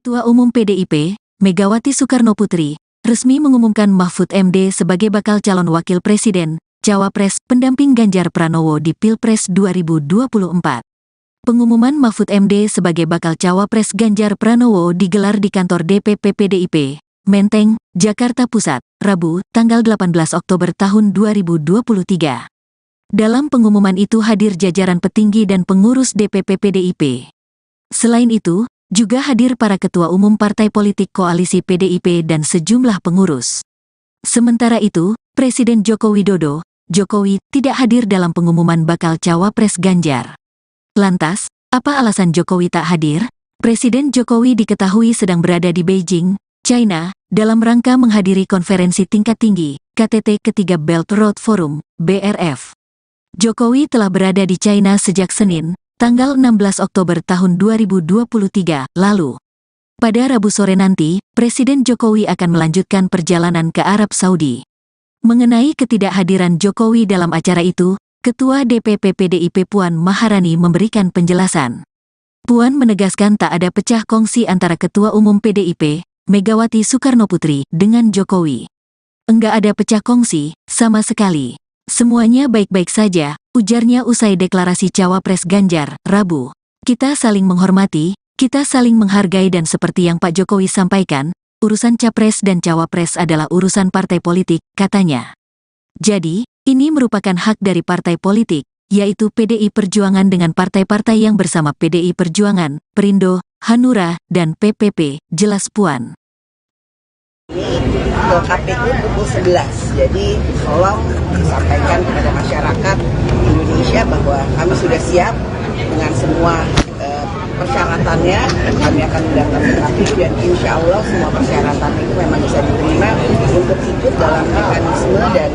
Ketua Umum PDIP, Megawati Soekarnoputri, resmi mengumumkan Mahfud MD sebagai bakal calon wakil presiden, cawapres, pendamping Ganjar Pranowo di Pilpres 2024. Pengumuman Mahfud MD sebagai bakal cawapres Ganjar Pranowo digelar di kantor DPP PDIP, Menteng, Jakarta Pusat, Rabu, tanggal 18 Oktober tahun 2023. Dalam pengumuman itu hadir jajaran petinggi dan pengurus DPP PDIP. Selain itu, juga hadir para ketua umum partai politik koalisi PDIP dan sejumlah pengurus. Sementara itu, Presiden Joko Widodo, Jokowi, tidak hadir dalam pengumuman bakal cawapres Ganjar. Lantas, apa alasan Jokowi tak hadir? Presiden Jokowi diketahui sedang berada di Beijing, China, dalam rangka menghadiri konferensi tingkat tinggi, KTT ketiga Belt Road Forum, BRF. Jokowi telah berada di China sejak Senin, tanggal 16 Oktober tahun 2023 lalu. Pada Rabu sore nanti, Presiden Jokowi akan melanjutkan perjalanan ke Arab Saudi. Mengenai ketidakhadiran Jokowi dalam acara itu, Ketua DPP PDIP Puan Maharani memberikan penjelasan. Puan menegaskan tak ada pecah kongsi antara Ketua Umum PDIP, Megawati Soekarnoputri, dengan Jokowi. Enggak ada pecah kongsi, sama sekali. Semuanya baik-baik saja, ujarnya usai deklarasi cawapres Ganjar, Rabu. Kita saling menghormati, kita saling menghargai dan seperti yang Pak Jokowi sampaikan, urusan capres dan cawapres adalah urusan partai politik, katanya. Jadi, ini merupakan hak dari partai politik, yaitu PDI Perjuangan dengan partai-partai yang bersama PDI Perjuangan, Perindo, Hanura, dan PPP, jelas Puan. Ke KPU pukul 11, jadi tolong disampaikan kepada masyarakat Indonesia bahwa kami sudah siap dengan semua persyaratannya. Kami akan mendaftar ke KPU dan insya Allah semua persyaratan itu memang bisa diterima untuk ikut dalam mekanisme dan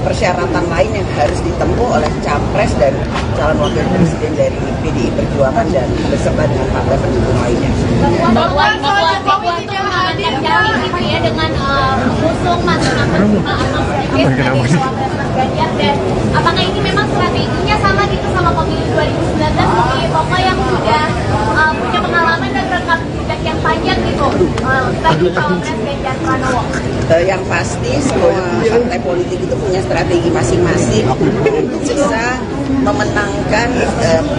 persyaratan lain yang harus ditempuh oleh capres dan calon wakil presiden dari PDI Perjuangan dan beserta dengan partai pendukung lainnya. Dengan mengusung mantan-mantan Ganjar, dan apakah ini memang strateginya sama gitu sama pemilu 2019 sebagai tokoh yang sudah punya pengalaman dan rekam jejak yang panjang gitu bagi cawapres Ganjar Pranowo? Yang pasti semua partai politik itu punya strategi masing-masing untuk bisa memenangkan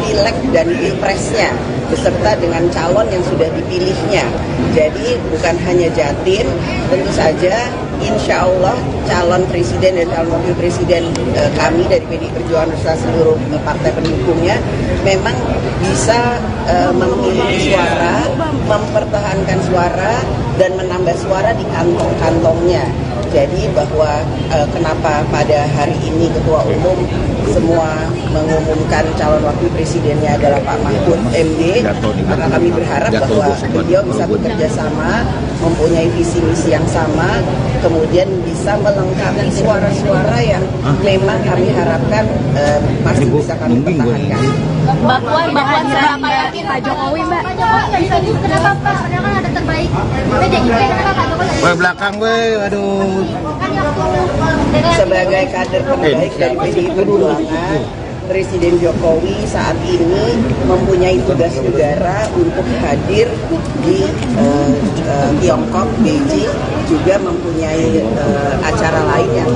pileg dan pilpresnya beserta dengan calon yang sudah dipilihnya. Jadi bukan hanya Jatim, tentu saja insya Allah calon presiden dan calon wakil presiden kami dari PDI Perjuangan beserta seluruh partai pendukungnya memang bisa memiliki suara, mempertahankan suara, dan menambah suara di kantong-kantongnya. Jadi bahwa kenapa pada hari ini Ketua Umum semua mengumumkan calon wakil presidennya adalah Pak Mahfud MD, karena kami berharap bahwa beliau bisa bekerja sama, mempunyai visi misi yang sama, kemudian bisa melengkapi suara-suara yang memang kami harapkan masih bisa kami pertahankan. Mbak Puan seberapa yakin Pak Jokowi, Mbak? Pak Jokowi bisa juga, kenapa Pak? Padahal kan ada terbaik PDIP, kenapa Pak Jokowi? Belakang gue, aduh. Sebagai kader terbaik dari PDI Perjuangan, Presiden Jokowi saat ini mempunyai tugas negara untuk hadir di Tiongkok, Beijing, juga mempunyai acara lain yang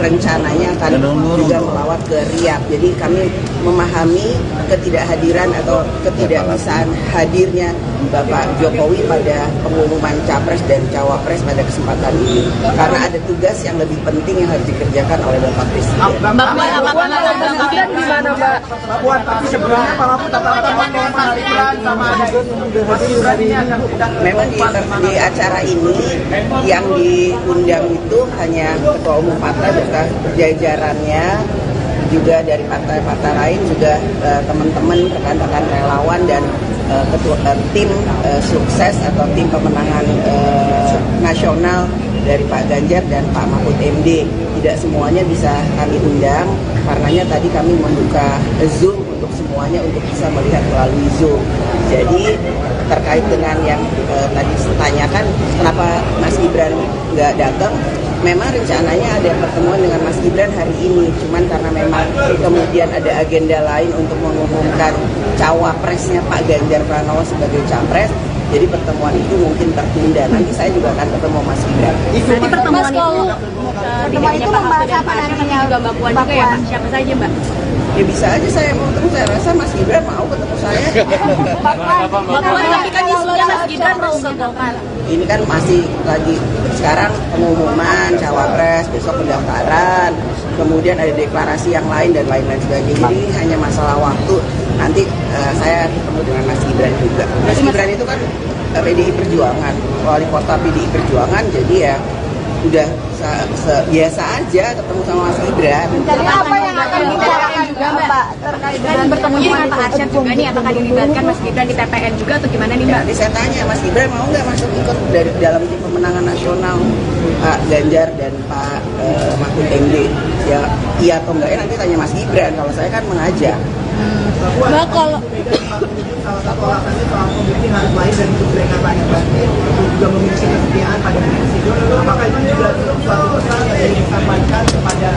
rencananya akan juga melawat ke Riyadh. Jadi kami memahami ketidakhadiran atau ketidakbisaan hadirnya Bapak Jokowi pada pengumuman capres dan cawapres pada kesempatan ini, karena ada tugas yang lebih penting yang harus dikerjakan oleh Bapak Presiden. Mbak Puan, tapi sebenarnya Pak Mahfud memang di acara ini yang diundang itu hanya Ketua Umum partai beserta jajarannya, juga dari partai-partai lain, juga teman-teman rekan-rekan relawan dan tim sukses atau tim pemenangan nasional dari Pak Ganjar dan Pak Mahfud MD. Tidak semuanya bisa kami undang, karenanya tadi kami membuka Zoom untuk semuanya untuk bisa melihat melalui Zoom. Jadi terkait dengan yang tadi ditanyakan kenapa Mas Gibran nggak datang, memang rencananya ada pertemuan dengan Mas Gibran hari ini, cuman karena memang kemudian ada agenda lain untuk mengumumkan cawapresnya Pak Ganjar Pranowo sebagai capres, Jadi pertemuan itu mungkin tertunda. Nanti saya juga akan ketemu Mas Gibran. Nanti pertemuan itu membahas apa nantinya juga Mbak Puan juga ya Mbak? Siapa saja Mbak? Ya bisa aja saya mau ketemu, saya rasa Mas Gibran mau ketemu saya. Mbak Puan tapi kan isunya Mas Gibran mau ke Golkar. Ini kan masih lagi sekarang pengumuman cawapres, besok pendaftaran, kemudian ada deklarasi yang lain dan lain-lain sebagainya. Jadi ini hanya masalah waktu. Nanti saya ketemu dengan Mas Gibran juga. Mas Gibran itu kan PDI Perjuangan, wali kota PDI Perjuangan, jadi ya udah biasa aja ketemu sama Mas Gibran. Jadi apa yang akan dibicarakan juga Mbak terkait dengan bertemunya dengan Pak Arsyad juga nih? Apakah dilibatkan Mas Gibran di TPN juga atau gimana nih Mbak? Nanti saya tanya Mas Gibran mau nggak masuk ikut dari dalam tim pemenangan nasional Pak Ganjar dan Pak Mahfud MD? Ya iya atau enggak? Nanti tanya Mas Gibran. Kalau saya kan mengajak. Mbak kalau salah satu alasannya soal memiliki harus lain dan itu mereka banyak banget juga memiliki kesetiaan pada presiden. Apakah itu juga suatu pesan yang disampaikan kepada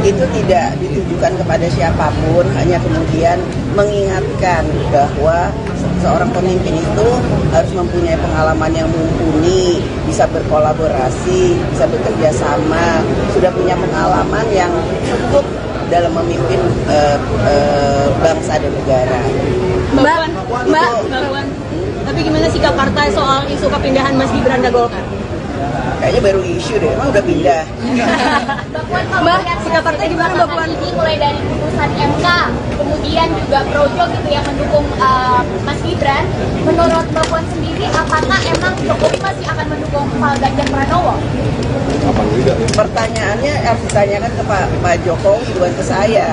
Itu tidak ditujukan kepada siapapun, hanya kemudian mengingatkan bahwa seorang pemimpin itu harus mempunyai pengalaman yang mumpuni, bisa berkolaborasi, bisa bekerja sama, sudah punya pengalaman yang cukup dalam memimpin bangsa dan negara. Mbak Puan, tapi gimana sikap partai soal isu kepindahan Mas Gibran ke Golkar? Kayaknya baru isu deh, emang udah pindah. Mbak Puan, kalau Mbak, melihat sikap partai gimana, Mbak Puan? ini mulai dari putusan MK, kemudian juga Projo gitu yang mendukung Mas Gibran. Menurut Mbak Puan sendiri, apakah emang Jokowi masih akan mendukung Pak Ganjar Pranowo? Pertanyaannya harus ditanyakan ke Pak Jokowi, bukan ke saya.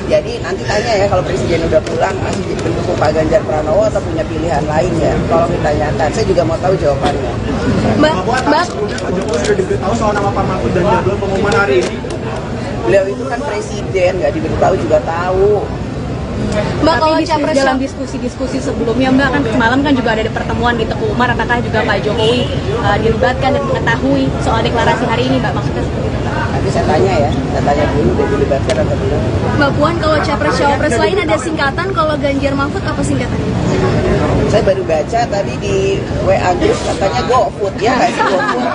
Jadi nanti tanya ya kalau presiden udah pulang masih mendukung Pak Ganjar Pranowo atau punya pilihan lain ya. Tolong ditanyakan. Saya juga mau tahu jawabannya. Mbak, Pak Jokowi sudah diberitahu soal nama Pak Mahfud dan jadwal pengumuman hari ini. Beliau itu kan presiden, nggak diberitahu juga tahu. Mbak, kalau dalam diskusi-diskusi sebelumnya Mbak kan semalam kan juga ada pertemuan di Teguh Umar, apakah juga Pak Jokowi dilibatkan dan mengetahui soal deklarasi hari ini Mbak? Maksudnya seperti itu Mbak? Nanti saya tanya ya, saya tanya dulu udah dilibatkan atau belum. Mbak Puan, kalau capres-cawapres lain ada singkatan, kalau Ganjar Mahfud apa singkatannya? Saya baru baca tadi di WA Gus katanya GoFood ya nggak sih GoFood.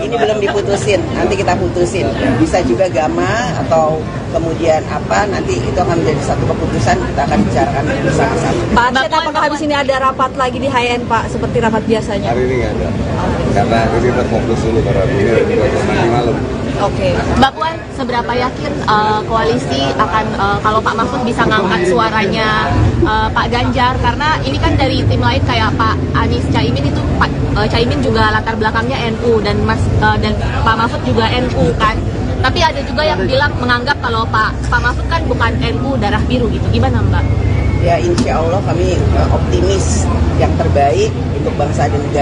Ini belum diputusin, nanti kita putusin. Bisa juga Gama atau kemudian apa, nanti itu akan menjadi satu keputusan, kita akan bicarakan bersama-sama. Pak Arsyad, apakah habis ini ada rapat lagi di HN Pak, seperti rapat biasanya? Hari ini nggak ada, karena ini berfokus dulu karena ini juga nanti malam. Oke, Mbak Puan, seberapa yakin koalisi akan kalau Pak Mahfud bisa ngangkat suaranya Pak Ganjar, karena ini kan dari tim lain kayak Pak Anies Caimin itu Caimin juga latar belakangnya NU dan dan Pak Mahfud juga NU kan. Tapi ada juga yang bilang menganggap kalau Pak Mahfud kan bukan NU darah biru gitu. Gimana Mbak? Ya insya Allah kami optimis yang terbaik untuk bangsa dan negara.